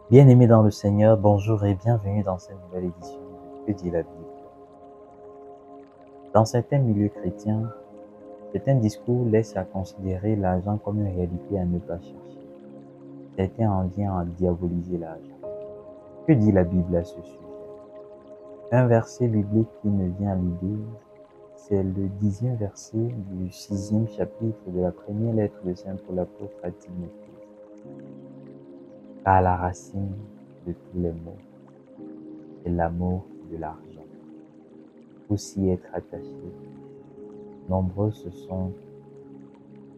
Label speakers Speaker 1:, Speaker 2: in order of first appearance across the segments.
Speaker 1: Bien-aimés dans le Seigneur, bonjour et bienvenue dans cette nouvelle édition de Que dit la Bible. Dans certains milieux chrétiens, certains discours laissent à considérer l'argent comme une réalité à ne pas chercher. Certains en viennent à diaboliser l'argent. Que dit la Bible à ce sujet? Un verset biblique qui me vient à l'idée, c'est le 10e verset du 6e chapitre de la première lettre de Saint Paul apôtre à Timothée. Car la racine de tous les maux est l'amour de l'argent. Pour s'y être attachés, nombreux se sont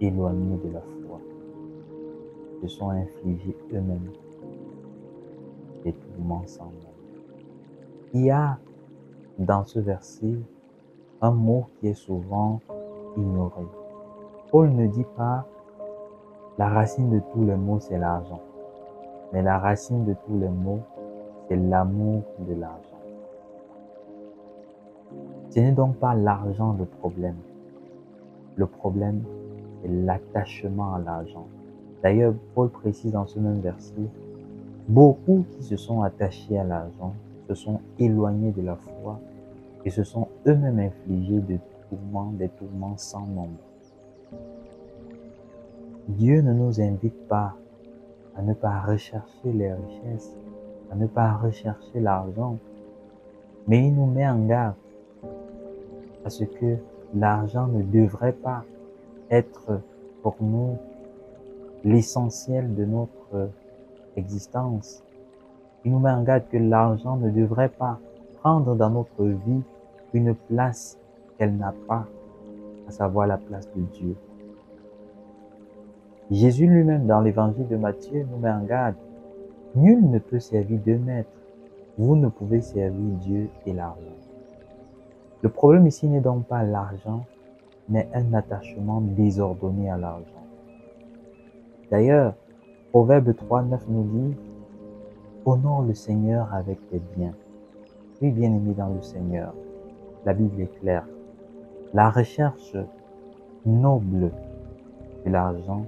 Speaker 1: éloignés de la foi, se sont infligés eux-mêmes des tourments sans nombre. Il y a dans ce verset un mot qui est souvent ignoré. Paul ne dit pas la racine de tous les maux c'est l'argent, mais la racine de tous les maux c'est l'amour de l'argent. Ce n'est donc pas l'argent le problème. Le problème, c'est l'attachement à l'argent. D'ailleurs, Paul précise dans ce même verset, beaucoup qui se sont attachés à l'argent se sont éloignés de la foi et se sont eux-mêmes infligés des tourments sans nombre. Dieu ne nous invite pas à ne pas rechercher les richesses, à ne pas rechercher l'argent, mais il nous met en garde à ce que l'argent ne devrait pas être pour nous l'essentiel de notre existence. Il nous met en garde que l'argent ne devrait pas prendre dans notre vie une place qu'elle n'a pas, à savoir la place de Dieu. Jésus lui-même, dans l'évangile de Matthieu, nous met en garde. Nul ne peut servir deux maîtres. Vous ne pouvez servir Dieu et l'argent. Le problème ici n'est donc pas l'argent, mais un attachement désordonné à l'argent. D'ailleurs, Proverbe 3:9 nous dit « Honore le Seigneur avec tes biens ». Oui, bien-aimé dans le Seigneur, la Bible est claire. La recherche noble de l'argent,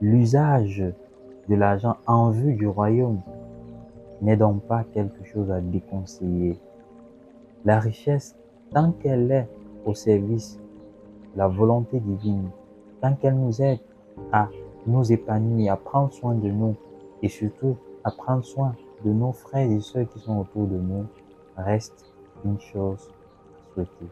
Speaker 1: l'usage de l'argent en vue du royaume n'est donc pas quelque chose à déconseiller. La richesse, tant qu'elle est au service de la volonté divine, tant qu'elle nous aide à nous épanouir, à prendre soin de nous et surtout à prendre soin de nos frères et sœurs qui sont autour de nous, reste une chose à souhaiter.